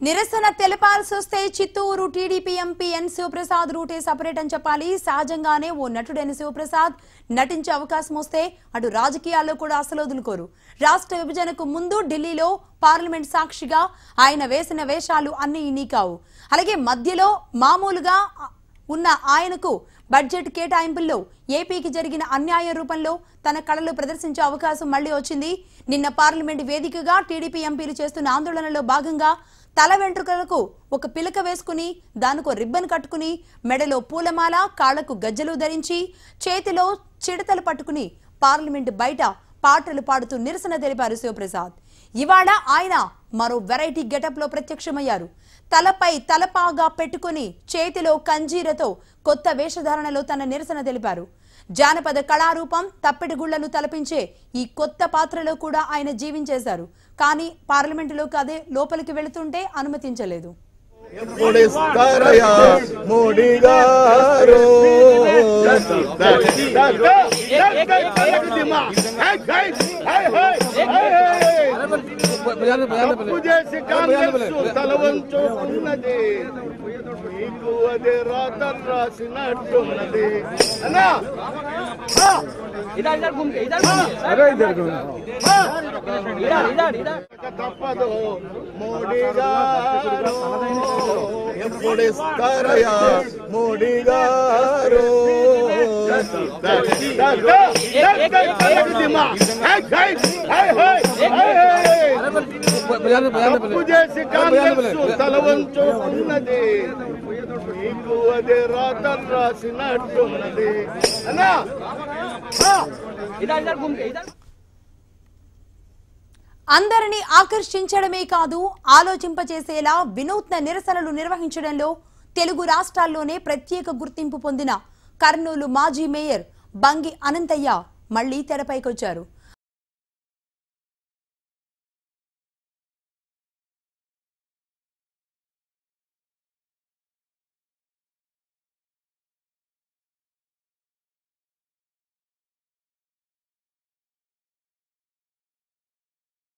నిరసన తెలపాల్సి వస్తే Chittoor TDP MP N Sivaprasad రూటే సపరేట్ అని చెప్పాలి. సహజంగానే ఓ నటుడైన శివప్రసాద్ నటించే అవకాశం వస్తే అటు రాజకీయాల్లో కూడా అసలు వదులుకోరు. రాష్ట్ర విభజనకు ముందు ఢిల్లీలో పార్లమెంట్ సాక్షిగా ఆయన వేసిన వేషాలు అన్ని ఇన్ని కావు. అలాగే మధ్యలో మామూలుగా ఉన్న ఆయనకు బడ్జెట్ కేటాయింపుల్లో ఏపీకి జరిగిన అన్యాయ రూపంలో తన కళలు ప్రదర్శించే అవకాశం మళ్లీ వచ్చింది. నిన్న పార్లమెంట్ వేదికగా టీడీపీ ఎంపీలు చేస్తున్న ఆందోళనలో భాగంగా తల వెంట్రుకలకు ఒక పిలక వేసుకుని దానికో రిబ్బన్ కట్టుకుని మెడలో పూలమాల కాళ్లకు గజ్జలు ధరించి చేతిలో చిడతలు పట్టుకుని పార్లమెంట్ బయట పాటలు పాడుతూ నిరసన తెలిపారు శివప్రసాద్. ఇవాళ ఆయన మరో వెరైటీ గెటప్ లో ప్రత్యక్షమయ్యారు. తలపై తలపాగా పెట్టుకుని చేతిలో కంజీరతో కొత్త వేషధారణలో తన నిరసన తెలిపారు. జానపద కళారూపం తప్పెటగుళ్లను తలపించే ఈ కొత్త పాత్రలో కూడా ఆయన జీవించేశారు. కానీ పార్లమెంటులోకి అదే లోపలికి వెళుతుంటే అనుమతించలేదు. తప్పదు మోడీ గారు ఎప్పుడిస్తారయ్యా మోడీ గారు తప్పు చేసి కాంగ్రెస్ తల వంచుకున్నది మీకు అదే రాత రాసినట్టున్నది అన్నా. అందరినీ ఆకర్షించడమే కాదు ఆలోచింపచేసేలా వినూత్న నిరసనలు నిర్వహించడంలో తెలుగు రాష్ట్రాల్లోనే ప్రత్యేక గుర్తింపు పొందిన కర్నూలు మాజీ మేయర్ బంగి అనంతయ్య మళ్లీ తెరపైకొచ్చారు.